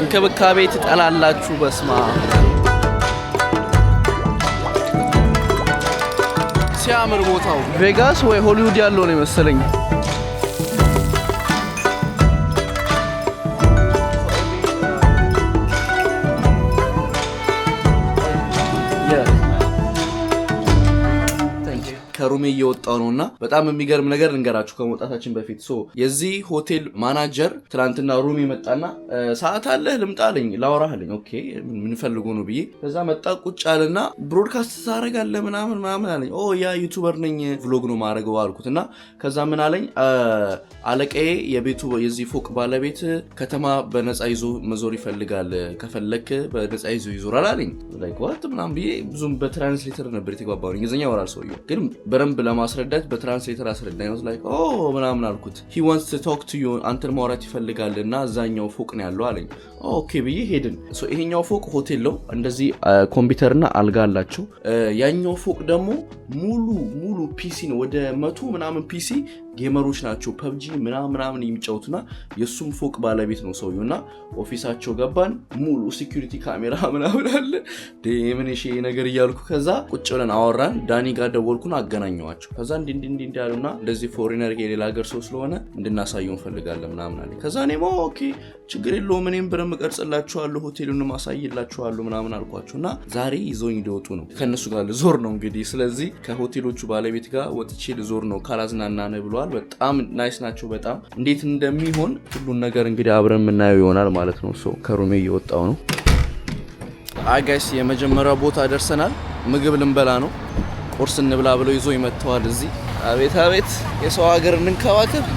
እንክብካቤ ትጠላላችሁ በስማ ሲያምር ቦታው ቬጋስ ወይ ሆሊውድ ያለው ነው መሰለኝ ከሩሜ እየወጣው ነውና በጣም የሚገርም ነገር ልንገራችሁ ከመውጣታችን በፊት የዚህ ሆቴል ማናጀር ትላንትና ሩሜ መጣና ሰዓት አለ ልምጣልኝ ላወራህ አለኝ ኦኬ ምን ፈልጎ ነው ብዬ ከዛ መጣ ቁጭ አለና ብሮድካስት ታረጋለህ ምናምን አለኝ ያ ዩቲዩበር ነኝ ቭሎግ ነው ማረገው አልኩትና ከዛ ምን አለኝ አለቀዬ የቤቱ የዚህ ፎቅ ባለቤት ከተማ በነፃ ይዞ መዞር ይፈልጋል ከፈለክ በነፃ ይዞ ይዞራል አለኝ ላይክ ዋት ምናምን ብዬ ብዙም በትራንስሌተር ነበር የተግባባው እንግሊዝኛ ወራል ሰውየው ግን በረምብ ለማስረዳት በትራንስሌተር አስረዳኝ ነው ላይክ ምናምን አልኩት he wants to talk to you አንተን ማውራት ይፈልጋልና አዛኛው ፎቅ ነው ያለው አለኝ ኦኬ ብዬ ሄድን ይሄኛው ፎቅ ሆቴል ነው እንደዚህ ኮምፒውተርና አልጋ አላቸው ያኛው ፎቅ ደግሞ ሙሉ ፒሲ ነው ወደ 100 ምናምን ፒሲ ጌመሮች ናቸው PUBG ምናምን የሚጫወቱና የሱም ፎቅ ባለቤት ነው ሰውየውና ኦፊሳቸው ገባን ሙሉ ሴኩሪቲ ካሜራ ምናምን አለ ደምን እሺ ነገር ይያልኩ ከዛ ቁጭ ብለን አወራን ዳኒ ጋር ደወልኩና አገናኘዋቸው ከዛ እንዴ ያሉና እንደዚህ ፎሪነር የሌላ ሀገር ሰው ስለሆነ እንድናሳየው እንፈልጋለን ምናምን አለ ከዛ እኔም ኦኬ ችግር የለውም እኔም ብረም ቀርጽላችኋለሁ ሆቴሉን ማሳይላችኋለሁ ምናምን አልኳቸውና ዛሬ ይዞኝ ሊወጡ ነው ከነሱ ጋር ልዞር ነው እንግዲህ ስለዚህ ከሆቴሎቹ ባለቤት ጋር ወጥቼ ልዞር ነው ካላዝናና ነው ብሏል በጣም ናይስ ናቸው በጣም እንዴት እንደሚሆን ሁሉን ነገር እንግዲህ አብረን የምናየው ይሆናል ማለት ነው ከሩሜ እየወጣው ነው አይ ጋይስ የመጀመሪያው ቦታ ደርሰናል ምግብ ልንበላ ነው ቁርስ እንብላ ብለው ይዞ ይመጣዋል እዚህ አቤት የሰው ሀገር እንንከባከብ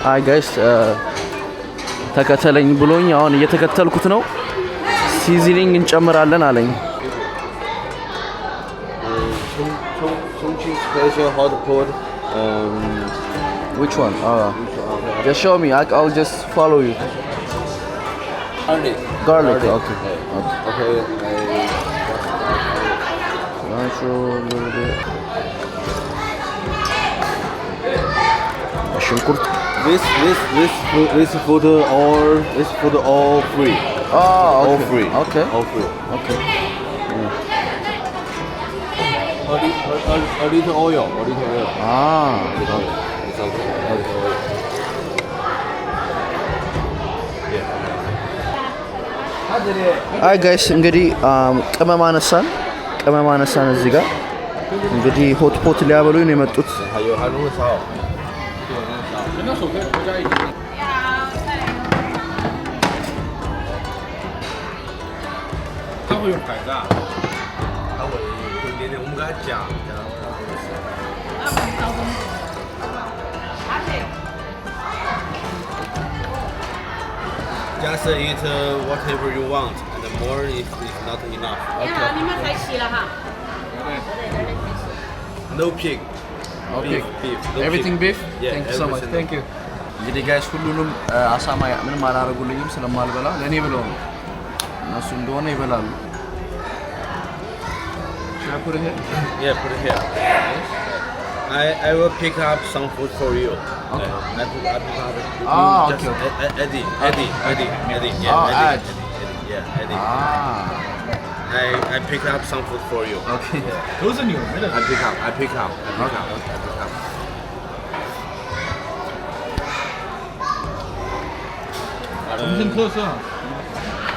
አይ ጋይስ ተከተለኝ ብሎኝ አሁን እየተከተልኩት ነው ሲዝኒንግ እንጨምራለን አለኝ Chongqing special hot pot which one just show me I'll just follow you garlic okay I show a little bit ሽንኩርት this food all free all free okay a little oil it's okay አይ ጋይስ እንግዲህ ቅመም አነሳን እዚህ ጋር እንግዲህ ሆት ፖት ሊያበሉኝ ነው የመጡት他会用海带，他会一点点，我们给他加。Just eat whatever you want, and the more is not enough. Okay. 你们开始了哈。No pig. Okay. Beef. No Everything pig. beef? Yeah, Thank you so much. everything. Thank you. እንግዲህ ጋይስ ሁሉንም አሳማ ምንም አላረጉልኝም ስለማልበላ ለኔ ብለው ነው እነሱ እንደሆነ ይበላሉ Should I put it here? Yeah, put it here. I will pick up some food for you. Okay. I pick up. Okay. Eddie. Yeah, Oh, Eddie. Ed. Yeah, Eddie. I pick up some food for you. Okay. Those are new. I pick up.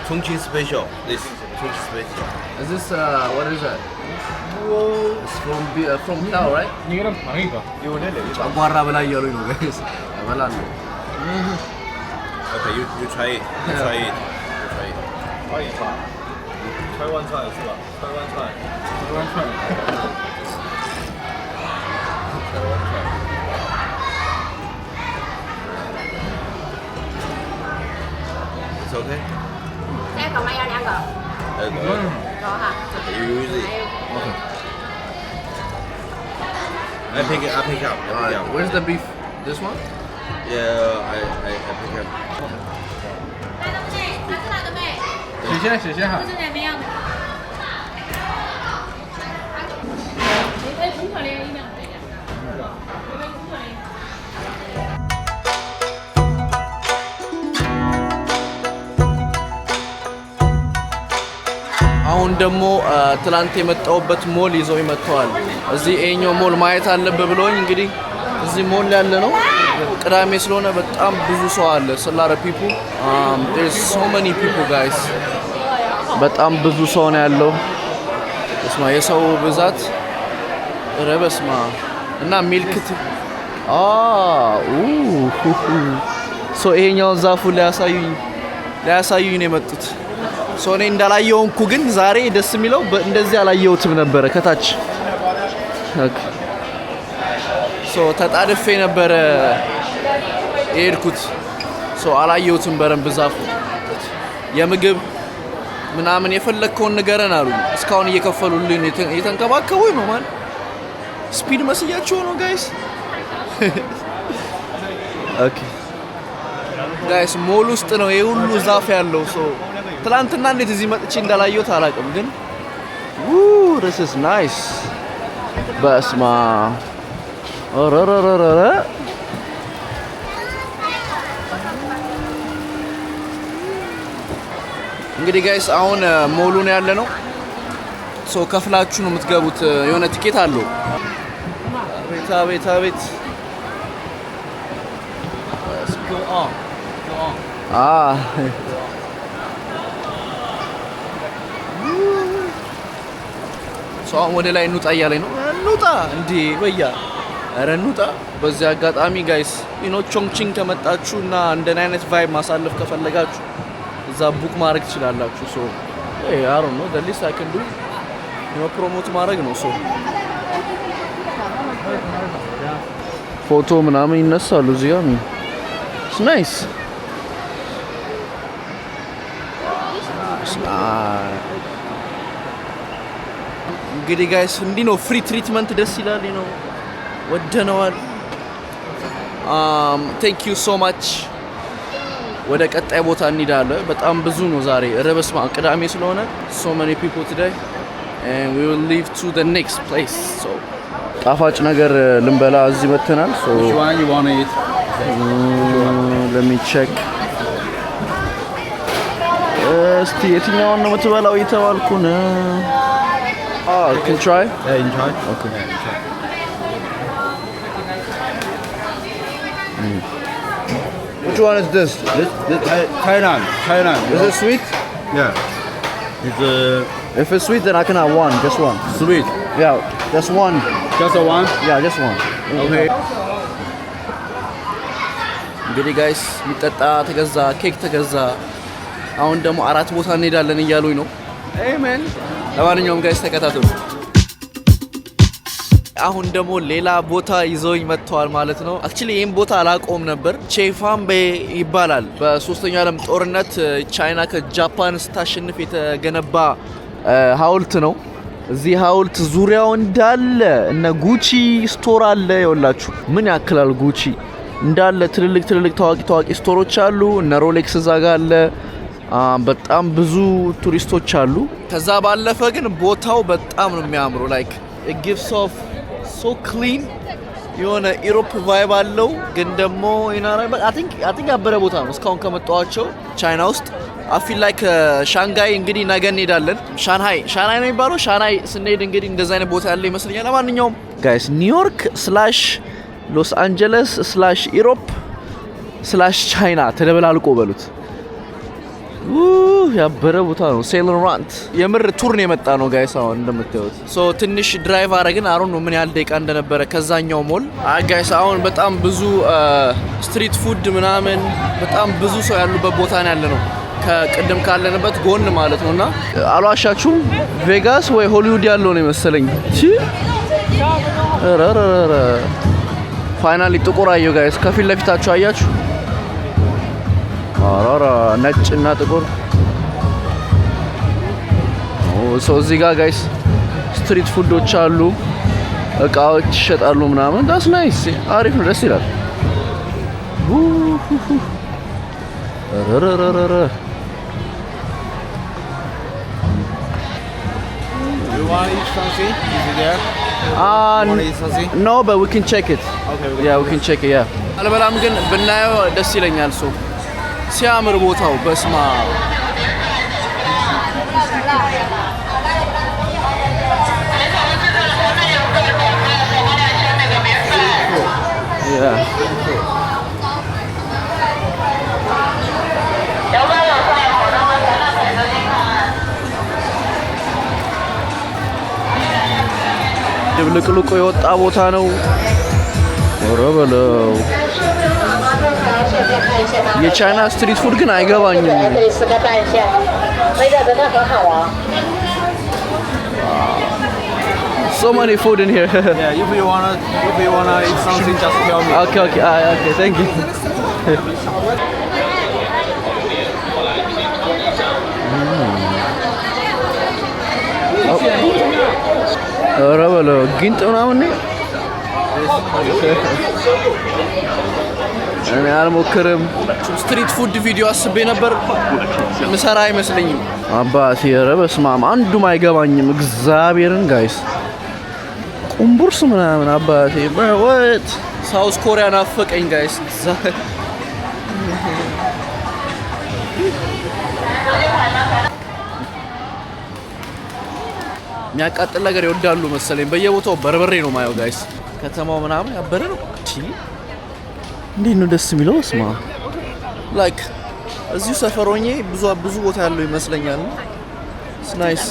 Chongqing special. This Chongqing special. Is this what is that? It's from Tao, right? 이거랑 방이가. ጨጓራ በላይ ያሉኝ ነው ጋይስ እበላለሁ Okay, you try it. You try it.台湾菜是吧？台湾菜。 It's okay. 这个吗？要2个。有哈。 You use it. Okay. I pick up. Alright, where's the beef? This one? Yeah, I pick up. 水仙哈。አሁን ደግሞ ትላንት የመጣውበት ሞል ይዘው ይመጣዋል። እዚህ ኤኛው ሞል ማየት አለበት ብለውኝ እንግዲህ እዚህ ሞል ያለ ነው። ቅዳሜ ስለሆነ በጣም ብዙ ሰው አለ። ሰላረ people there's so many people guys በጣም ብዙ ሰው ነው ያለው። እስማ የሰው ብዛት ረበስማ እና ሚልክት ሶ ይሄኛው ዛፉ ሊያሳዩኝ ነው የመጡት። ሶ እኔ እንዳላየውንኩ ግን ዛሬ ደስ የሚለው እንደዚህ አላየሁትም ነበረ ከታች ሶ ተጣድፌ ነበረ የሄድኩት። ሶ አላየሁትም በረንብ ዛፉ። የምግብ ምናምን የፈለግከውን ንገረን አሉ። እስካሁን እየከፈሉልን እየተንከባከቡኝ ነው ማለት ስፒድ መስያቸው ነው ጋይስ። ኦኬ ጋይስ ሞል ውስጥ ነው ይሄ ሁሉ ዛፍ ያለው። ሶ ትላንትና እንዴት እዚህ መጥቼ እንዳላየሁት አላውቅም ግን this is nice በስማ ኦረረረረ እንግዲህ ጋይስ አሁን ሞሉ ነው ያለ ነው። ሶ ከፍላችሁ ነው የምትገቡት። የሆነ ቲኬት አለው። ቤት ሶ ወደ ላይ እንውጣ እያለኝ ነው። እንውጣ እንዴ በያ ኧረ እንውጣ። በዚህ አጋጣሚ ጋይስ ቾንግቺንግ ከመጣችሁ እና እንደኔ አይነት ቫይብ ማሳለፍ ከፈለጋችሁ እዛ ቡክ ማድረግ ትችላላችሁ። ሶ አይ ዶንት ኖ the least I can do ፕሮሞት ማድረግ ነው። ሶ ፎቶ ምናምን ይነሳሉ እዚህ ጋር it's nice እንግዲህ ጋይስ እንዲህ ነው ፍሪ ትሪትመንት ደስ ይላል ነው ወደነዋል። ቴንክ ዩ ሶ ማች። ወደ ቀጣይ ቦታ እንሄዳለን። በጣም ብዙ ነው ዛሬ ረበስማ ቅዳሜ ስለሆነ so many people today and we will leave to the next place. so ጣፋጭ ነገር ልንበላ እዚህ መተናል። so which one you want to eat? let me check እስቲ የትኛውን ነው የምትበላው እየተባልኩ ነው። can try? Yeah, enjoy. Okay. Yeah, enjoy. Which one is this? This Thailand. Is it sweet? Yeah. It's If it's sweet, then I can have one. Just one. sweet. Yeah, just one. Just a one. Yeah, just one. Okay. እንግዲህ ጋይስ የሚጠጣ ተገዛ፣ ኬክ ተገዛ። አሁን ደግሞ አራት ቦታ እንሄዳለን እያሉኝ ነው። አሜን። ለማንኛውም ጋይስ ተከታተሉ። አሁን ደግሞ ሌላ ቦታ ይዘውኝ መጥተዋል ማለት ነው። አክቹሊ ይሄን ቦታ አላቆም ነበር። ቼፋምቤ ይባላል። በሶስተኛው ዓለም ጦርነት ቻይና ከጃፓን ስታሸንፍ የተገነባ ሐውልት ነው። እዚህ ሐውልት ዙሪያው እንዳለ እነ ጉቺ ስቶር አለ። ይኸውላችሁ ምን ያክላል ጉቺ እንዳለ ትልልቅ ታዋቂ ስቶሮች አሉ። እነ ሮሌክስ እዛ ጋር አለ። በጣም ብዙ ቱሪስቶች አሉ። ከዛ ባለፈ ግን ቦታው በጣም ነው የሚያምሩ። ላይክ it gives off so clean የሆነ ኢሮፕ ቫይብ አለው። ግን ደግሞ I think ያበረ ቦታ ነው እስካሁን ከመጣኋቸው ቻይና ውስጥ። I feel like ሻንጋይ እንግዲህ ነገ እንሄዳለን። ሻንሃይ ነው የሚባለው። ሻንሃይ ስንሄድ እንግዲህ እንደዛ አይነት ቦታ ያለ ይመስለኛል። ለማንኛውም ጋይስ ኒውዮርክ / ሎስ አንጀለስ / ኢሮፕ / ቻይና ተደበላልቆ በሉት። ያበረ ቦታ ነው። ሴልራንት የምር ቱር ነው የመጣ ነው ጋይስ። አሁን እንደምታዩት ሶ ትንሽ ድራይቭ አረግን። አሮን ነው ምን ያህል ደቂቃ እንደነበረ ከዛኛው ሞል። ጋይስ አሁን በጣም ብዙ ስትሪት ፉድ ምናምን በጣም ብዙ ሰው ያሉበት ቦታ ነው ያለ ነው ከቅድም ካለንበት ጎን ማለት ነውና አልዋሻችሁም ቬጋስ ወይ ሆሊውድ ያለው ነው መሰለኝ። ረረረ ፋይናሊ ጥቁር አየሁ ጋይስ። ከፊት ለፊታችሁ አያችሁ? አራራ ነጭ እና ጥቁር ሶ እዚህ ጋር ጋይስ ስትሪት ፉዶች አሉ፣ እቃዎች ይሸጣሉ ምናምን። ዳስ ናይስ አሪፍ ነው፣ ደስ ይላል። ረረረረ want to eat something? Is it there? Want to eat something? No, but we can check it. Okay. Yeah, we can check it. Yeah. አልበላም ግን ብናየው ደስ ይለኛል። ሶ ሲያምር ቦታው በስማ Yeah. ድብልቅልቁ የወጣ ቦታ ነው። ኧረ በለው የቻይና ስትሪት ፉድ ግን አይገባኝም። So many food in here. Yeah, if you wanna eat something, just tell me. Okay, okay, thank you. ኧረ በለው ጊንጥ ምናምን እኔ አልሞክርም። ስትሪት ፉድ ቪዲዮ አስቤ ነበር ምሰራ አይመስለኝም። አባቴ ኧረ በስመ አብ አንዱም አይገባኝም። እግዚአብሔርን ጋይስ ቁምቡርስ ምናምን አባቴ ወት ሳውዝ ኮሪያ ናፈቀኝ ጋይስ። የሚያቃጥል ነገር ይወዳሉ መሰለኝ። በየቦታው በርበሬ ነው ማየው ጋይስ። ከተማው ምናምን ያበረ ነው። እንዴት ነው ደስ የሚለው ስማ። ላይክ እዚሁ ሰፈር ሆኜ ብዙ ቦታ ያለው ይመስለኛል። ኢትስ ናይስ።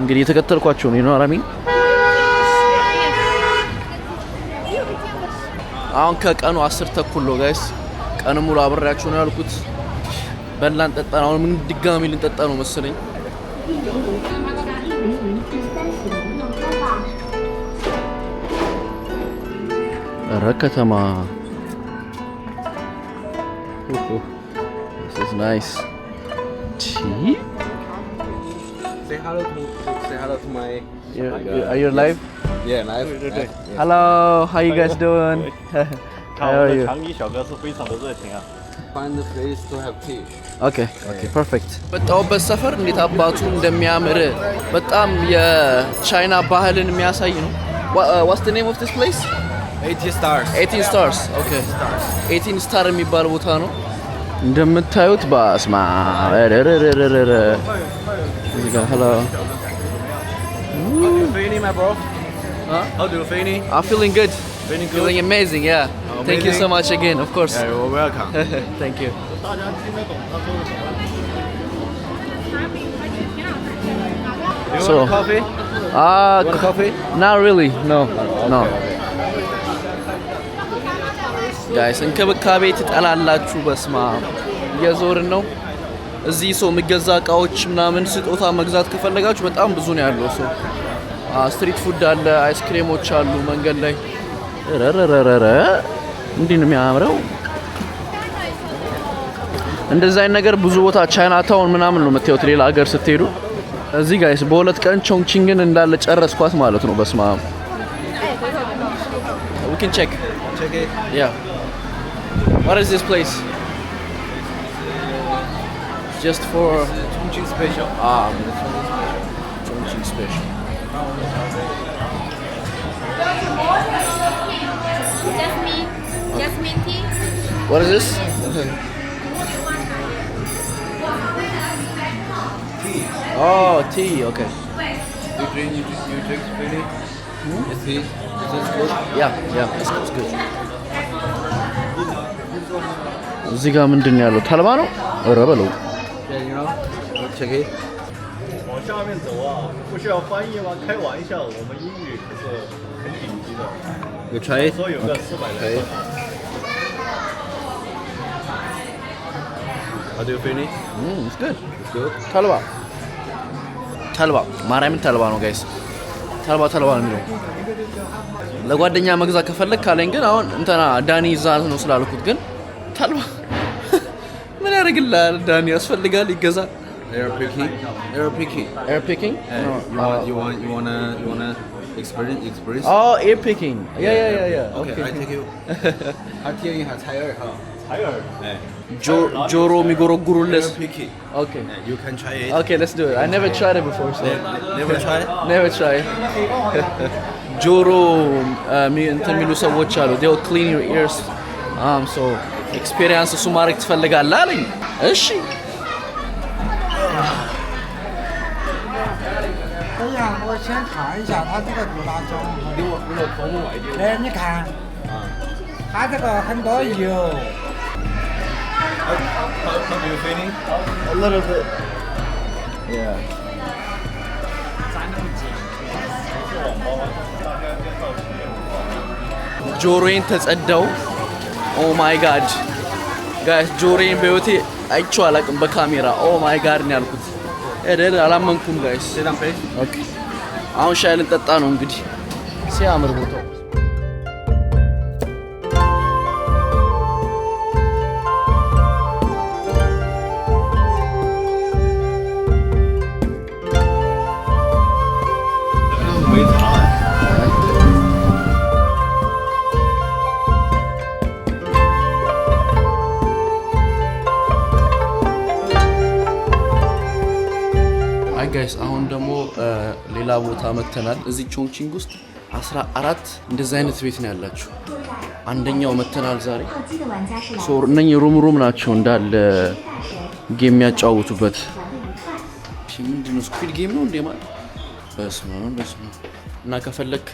እንግዲህ የተከተልኳቸው ነው አራሚን። አሁን ከቀኑ 10 ተኩል ነው ጋይስ። ቀኑ ሙሉ አብሬያችሁ ነው ያልኩት። በላን ጠጣን። አሁን ምን ድጋሚ ልንጠጣ ነው መሰለኝ። ኧረ ከተማ This is nice. Tea? Say hello to my. Are you live? Yeah, live. Hello, how you guys doing? How are you? 长衣小哥是非常的热情啊。 Find the place to have tea. Okay, perfect. በጣውበት ሰፈር እንዴት አባቱ እንደሚያምር በጣም የቻይና ባህልን የሚያሳይ ነው። What's the name of this place? 18 stars. 18 stars. Okay. 18 star የሚባል ቦታ ነው። እንደምታዩት ባስማ እዚህ ጋር hello. How do you feeling, my bro? Huh? How do you feeling? I'm feeling good. Feeling good? Feeling amazing, yeah. Amazing. Thank you so much again, of course. Yeah, you're welcome. Thank you. Do you So- want coffee? Want coffee? Not really. No. No. Okay. ጋይስ እንክብካቤ ትጠላላችሁ። በስማ እየዞርን ነው። እዚህ ሰው የሚገዛ እቃዎች ምናምን ስጦታ መግዛት ከፈለጋችሁ በጣም ብዙ ነው ያለው። ሰው ስትሪት ፉድ አለ፣ አይስክሬሞች አሉ መንገድ ላይ። ረረረረ እንዲህ ነው የሚያምረው። እንደዚህ አይነት ነገር ብዙ ቦታ ቻይና ታውን ምናምን ነው የምታዩት ሌላ ሀገር ስትሄዱ። እዚህ ጋይስ በሁለት ቀን ቾንግቺንግን እንዳለ ጨረስኳት ማለት ነው። በስማ we can check. Check it. Yeah. What is this place? Just for Chongqing special. Chongqing special. Jasmine tea. What is this? Oh, tea. Okay. You drink freely? Is tea? Is this good? Yeah, it's good. እዚህ ጋር ምንድን ነው ያለው? ተልባ ነው። ኧረ በለው Yeah, you know. Check it. 往下面走啊，不需要翻译吗？开玩笑，我们英语可是很顶级的。 You try it. 说有个400来 Okay. 分啊。 How do you feel? it's good. It's good. ተልባ ማርያምን ተልባ ነው ጋይስ። ተልባ ነው የሚለው። ለጓደኛ መግዛት ከፈለክ ካለኝ ግን አሁን እንትና ዳኒ ይዛ ነው ስላልኩት ግን ተልባ ምን ያደርግልሃል? ዳኒ ያስፈልጋል ይገዛ። Air picking. Air picking? You wanna experience? Oh, air picking. Yeah. Okay, I take you. 他建议还采耳哈。采耳，哎， ጆሮ የሚጎረጉሩልስ? Picky. Okay. You can try it. Okay, let's do it. I never tried it before, so Never try it? never try. ጆሮ እንትን የሚሉ ሰዎች አሉ. They'll clean your ears. So experience እሱ ማድረግ ትፈልጋለህ አለኝ. እሺ 这样我先看一下它这个多大钟。哎，你看，它这个很多油。 How do you feeling? a little bit. Yeah. ጆሮዬን ተጸዳው. Oh my god. Guys, ጆሮዬን በህይወቴ አይቼው አላውቅም በካሜራ. Oh my god ነው ያልኩት. አላመንኩም ጋይስ። ኦኬ አሁን ሻይ ልንጠጣ ነው እንግዲህ። ሲያምር ቦታው ጋይስ አሁን ደግሞ ሌላ ቦታ መተናል። እዚህ ቾንቺንግ ውስጥ 14 እንደዚህ አይነት ቤት ነው ያላችሁ። አንደኛው መተናል ዛሬ። ሶ እነኚህ ሩም ናቸው እንዳለ ጌም የሚያጫውቱበት። እሺ ምንድነው ስኩዊድ ጌም ነው እንዴ ማለት? በስመ አብ እና ከፈለክ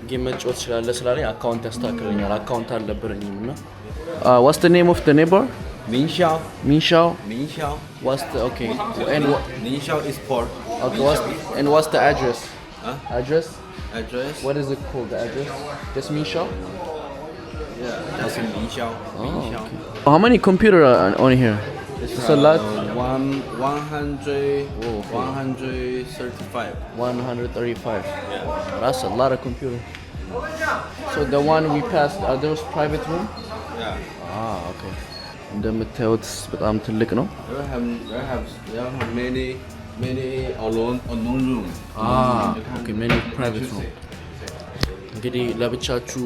ጌም መጫወት ትችላለህ ስላለኝ አካውንት ያስተካክለኛል። አካውንት አልነበረኝም እና what's the name of the neighbor? Minxiao. Minxiao. Minxiao. What's the okay? And what? Minxiao is port. Okay. What's the address? Huh? Address? Address? What is it called? The address? Just Minxiao? Yeah, that's in Minxiao. Minxiao. Okay. How many computers are on here? It's a lot. 135. 135. Yeah. That's a lot of computers. So the one we passed, are those private room? Yeah. Okay. እንደምታዩት በጣም ትልቅ ነው። They have many unknown room. Okay, many private room. እንግዲህ ለብቻችሁ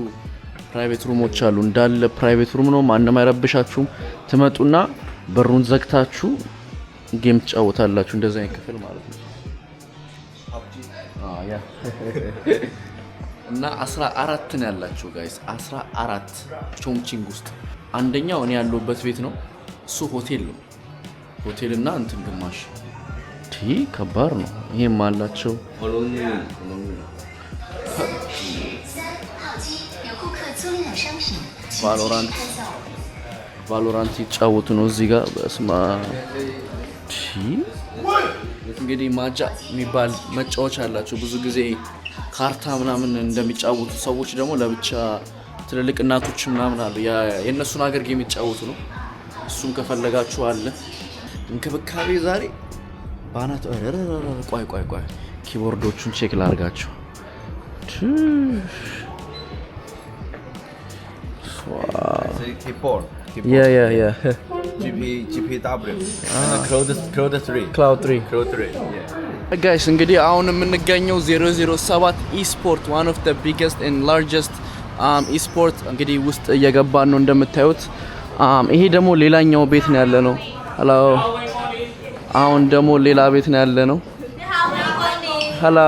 ፕራይቬት ሩሞች አሉ። እንዳለ ፕራይቬት ሩም ነው። ማንም አይረብሻችሁም። ትመጡና በሩን ዘግታችሁ ጌም ትጫወታላችሁ። እንደዛ አይነት ክፍል ማለት ነው። ያ እና 14 ነው ያላችሁ ጋይስ 14 ቾንቺንግ ውስጥ አንደኛው እኔ ያለሁበት ቤት ነው። እሱ ሆቴል ነው። ሆቴልና እንትን ግማሽ ከባድ ነው። ይሄም አላቸው ቫሎራንት ይጫወቱ ነው እዚህ ጋር በስማ እንግዲህ ማጃ የሚባል መጫወቻ አላቸው። ብዙ ጊዜ ካርታ ምናምን እንደሚጫወቱ ሰዎች ደግሞ ለብቻ ትልልቅ እናቶች ምናምን አሉ የነሱን ሀገር ጌም ይጫወቱ ነው። እሱን ከፈለጋችሁ አለ። እንክብካቤ ዛሬ ባናት ቆይ ኪቦርዶቹን ቼክ ላርጋቸው። Keyboard. Yeah. GPW. Cloud 3. Yeah. Guys, እንግዲህ አሁን የምንገኘው 007 eSport, one of the biggest and largest eSport እንግዲህ ውስጥ እየገባን ነው እንደምታዩት። ይሄ ደግሞ ሌላኛው ቤት ነው ያለ ነው። ሄሎ አሁን ደግሞ ሌላ ቤት ነው ያለ ነው። ሄሎ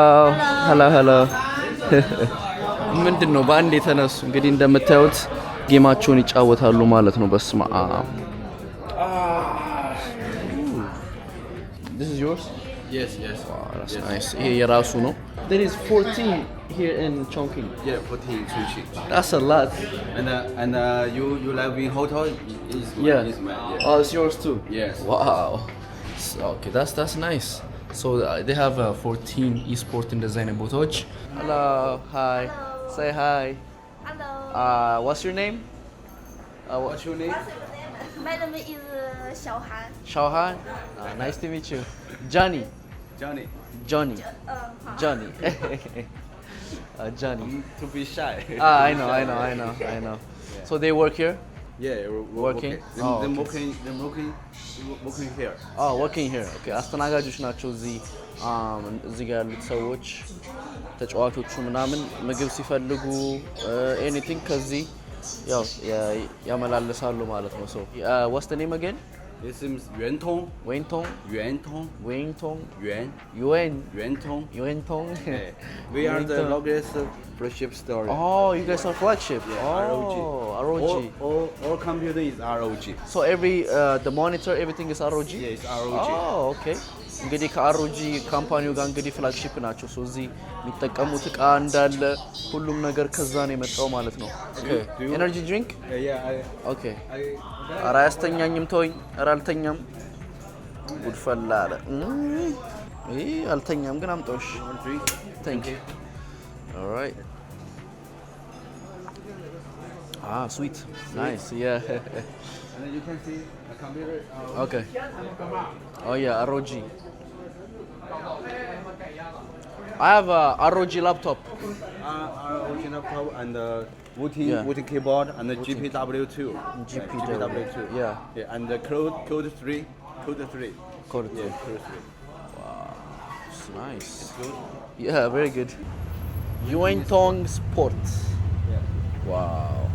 ምንድነው ባንድ የተነሱ እንግዲህ እንደምታዩት ጌማቸውን ይጫወታሉ ማለት ነው። በስማ This is yours? Yes. Wow, that's nice. ይሄ የራሱ ነው. There is 14 here in Chongqing. Yeah, 14 sushi. That's a lot. And you live in hotel? Yeah. Is mine, yeah. Oh, it's yours too. Yes. Wow. Okay, that's nice. So they have 14 eSport in design ቦታዎች. Hello, hi. Say hi. Hello. What's your name? What's your name? My name is Xiaohan. Xiaohan. Nice to meet you. Johnny. Johnny. Johnny. Johnny. Johnny. To be shy. I know. Yeah. So they work here? Yeah, we're Working? They're okay. working here. Oh, working here. Okay. አስተናጋጆች ናቸው እዚህ እዚህ ጋር ያሉት ሰዎች ተጫዋቾቹ ምናምን ምግብ ሲፈልጉ ኤኒቲንግ ከዚህ ያው ያመላልሳሉ ማለት ነው። ሶ what's the name again? This is Yuantong. Wentong Yuantong. Wentong Yuan. Yuantong. Yeah. We are the Yuantong. longest flagship store. Oh, you guys are flagship. ROG. ROG. All computer is ROG. So every the monitor everything is ROG? Yeah, it's ROG. Oh, okay. እንግዲህ ከአሮጂ ካምፓኒው ጋር እንግዲህ ፍላግሺፕ ናቸው። ሶ እዚህ የሚጠቀሙት እቃ እንዳለ ሁሉም ነገር ከዛ ነው የመጣው ማለት ነው። ኦኬ ኤነርጂ ድሪንክ Yeah, ኦኬ። ኧረ አያስተኛኝም ተወኝ። ኧረ አልተኛም። ጉድ ፈላ አለ። ይሄ አልተኛም ግን አምጣውሽ። drink. ታንክ ዩ ኦልራይት። ስዊት ናይስ ያ And then you can see a computer. ኦኬ ኦ ያ ROG. I have a ROG laptop. ROG laptop and the Wuti Yeah. Wuti keyboard and the GPW2. GPW. Yeah. And the code 3. Code 3. Code Yeah, code 3. It's nice. Yeah, very good. Yuantong Sports. Yeah. Wow.